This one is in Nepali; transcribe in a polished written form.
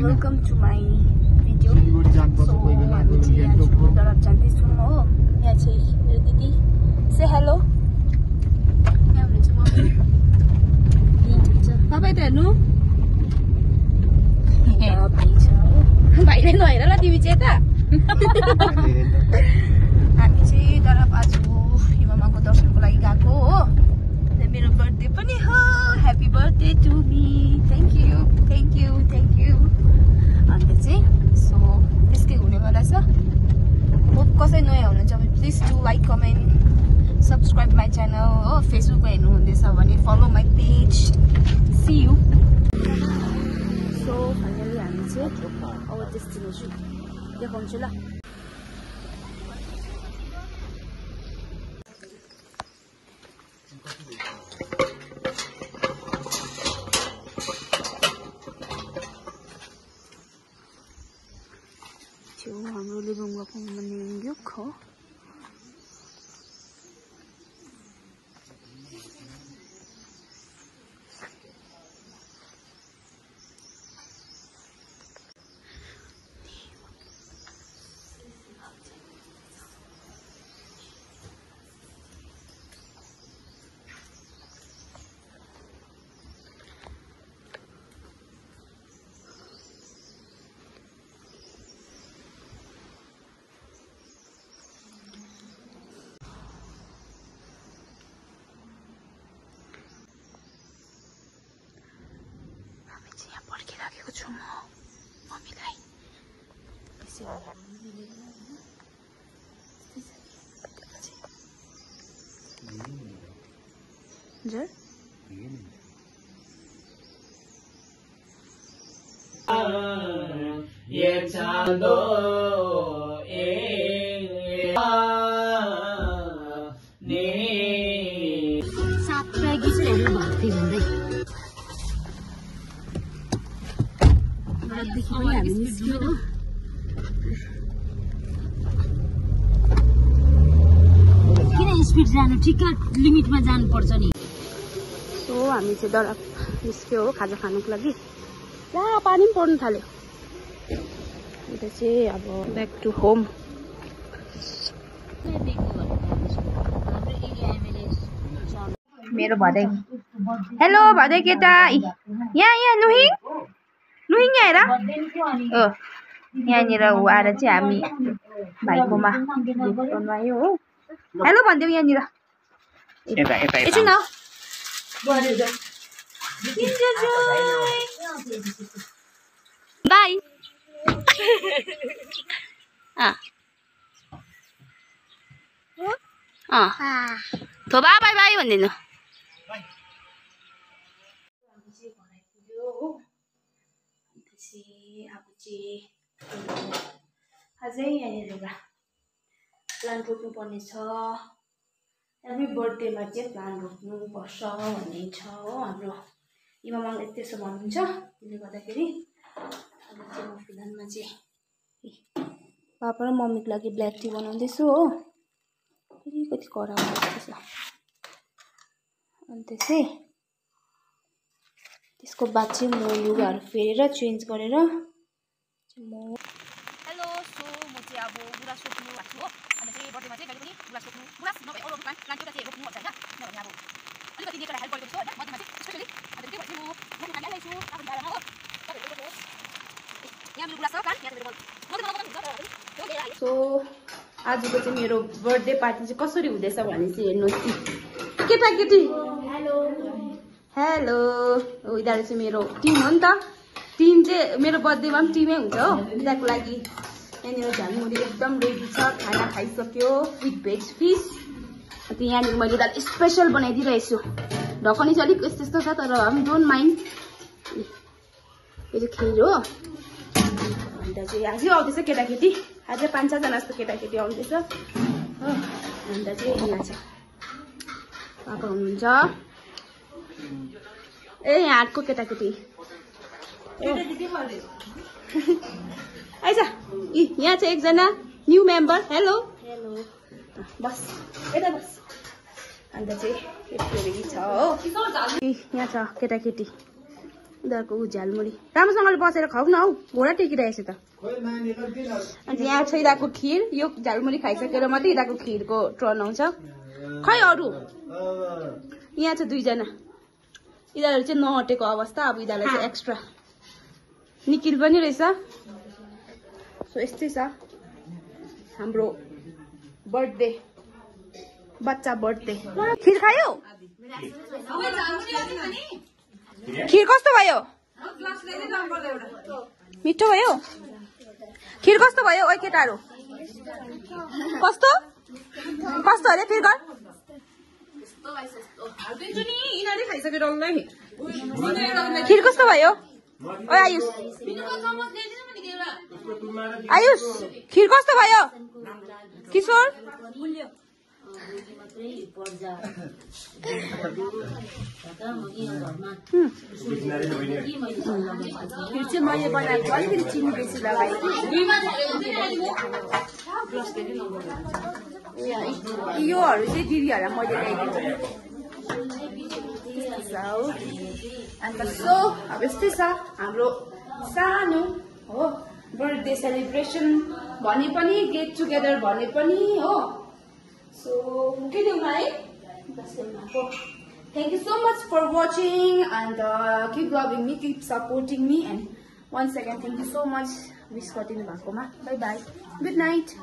Welcome to my video. So हामी चाहिँ दरब जाँदैछौँ हो। यहाँ चाहिँ मेरो दिदी say hello. यहाँ हुनुहुन्छ मम्मी। तपाईँ त हेर्नु भाइ छ भाइले नहेर ल तिमी चाहिँ यता हामी चाहिँ दरब आज हिमामाको दर्शनको लागि गएको हो। मेरो बर्थडे पनि हो। Happy birthday to me. Thank you thank you thank you. अन्त चाहिँ सो त्यसकै हुनेवाला छ। होप कसै नयाँ हुनुहुन्छ भने please do like comment subscribe my channel हो। फेसबुकमा हेर्नु हुँदैछ भने follow my page. See you. So finally हामी चाहिँ आवर डेस्टिनेसन देखाउँछु ल। हाम्रो लिभिङ रूममा न्युयोर्क हो। पर्खिराखेको छु म मम्मीलाई। किन स्पिड जानु ठिक लिमिटमा जानु पर्छ नि। सो हामी चाहिँ दरब निस्क्यो हो खाजा खानुको लागि। ला पानी पनि पर्नु थाल्यो। अन्त चाहिँ अब ब्याक टु होम। मेरो भदै हेलो भदै केटा यहाँ नुहिङ नुहिङ हेर ओ यहाँनिर आएर चाहिँ हामी भाइकोमा गर्नु आयो हो। हेलो भनिदेऊ यहाँनिर एकछिन न। बाई थोबा बाई बाई भनिदिनु। अझै यहाँनिर एउटा प्लान्ट रोप्नुपर्ने छ। एभ्री बर्थडेमा चाहिँ प्लान्ट रोप्नुपर्छ भन्ने छ हो हाम्रो इमामाले त्यसो भन्नुहुन्छ। त्यसले गर्दाखेरि अब चाहिँ म फिलहालमा चाहिँ पापा र मम्मीको लागि ब्ल्याक टी बनाउँदैछु हो। फेरि कति कडा हुँदैछ। अन्त चाहिँ त्यसको बाद चाहिँ म लुगाहरू फेरेर चेन्ज गरेर म हेलो। सो म चाहिँ अब गुराँस रोप्नु भएको छु हो। अन्त चाहिँ बर्थडेमा चाहिँ कहिले पनि गुराँस रोप्नु गुराँस नभए अरू प्लान्ट एउटा चाहिँ रोप्नु पर्छ होइन। किनभने अब अलिकति नेचरलाई हेल्प गरेको छु होइन बर्थडेमा चाहिँ स्पेसली। अन्त त्यही भएर चाहिँ म खाना ल्याइछु आफ्नो बारेमा हो। यहाँ मेरो गुराँस छ प्लान्ट यहाँ मेरो। सो आजको चाहिँ मेरो बर्थडे पार्टी चाहिँ कसरी हुँदैछ भने चाहिँ हेर्नुहोस् केटाकेटी। हेलो हेलो यिनीहरू चाहिँ मेरो टिम हो नि त। टिम चाहिँ मेरो बर्थडेमा पनि टिमै हुन्छ हो। यिनीहरूको लागि यहाँनिर झालमुरी एकदम रेडी छ। खाना खाइसक्यो विथ भेज फिस। अन्त यहाँनिर मैले दाल स्पेसल बनाइदिइरहेको छु। ढकनी चाहिँ अलिक यस्तो यस्तो छ तर हामी डोन्ट माइन्ड। यो चाहिँ खिर हो। अन्त चाहिँ आजै आउँदैछ केटाकेटी। अझै 5-6 जना जस्तो केटाकेटी आउँदैछ हो। अन्त चाहिँ यहाँ छ पापा हुनुहुन्छ। ए यहाँ आठको केटाकेटी आइज। यहाँ चाहिँ एकजना न्यू मेम्बर। हेलो हेलो बस यता बस। अन्त चाहिँ यस्तो छ हो। यहाँ छ केटाकेटी उनीहरूको झ्यालमुरी राम्रोसँगले बसेर खाऊ न हौ घोडा टेकिरहेछ त अनि यहाँ छ यिनीहरूको खिर यो झ्यालमुरी खाइसकेर मात्रै यिनीहरूको खिरको टर्न आउँछ खै अरू यहाँ छ 2 जना यिनीहरू चाहिँ नहटेको अवस्था अब यिनीहरूलाई चाहिँ एक्स्ट्रा निकिल पनि रहेछ सो यस्तै छ हाम्रो बर्थडे बच्चा बर्थडे खिर खायो खिर कस्तो भयो मिठो भयो खिर कस्तो भयो ओइ केटाहरू कस्तो कस्तो अरे फेरि गर खिर कस्तो भयो ओइ आयुष आयुष खिर कस्तो भयो किशोर खिर चाहिँ मैले बनाएको अलिकति चिनी बेसी लगाएँ योहरू चाहिँ दिदीहरूलाई मैले ल्याइदिएको अन्त सो अब यस्तै छ हाम्रो सानो हो बर्थडे सेलिब्रेसन भने पनि गेट टुगेदर भने पनि हो सो के देऊ है Thank you so much for watching and keep loving me, keep supporting me, and once again thank you so much. Wish गरिदिनु भएकोमा. Bye bye. Good night.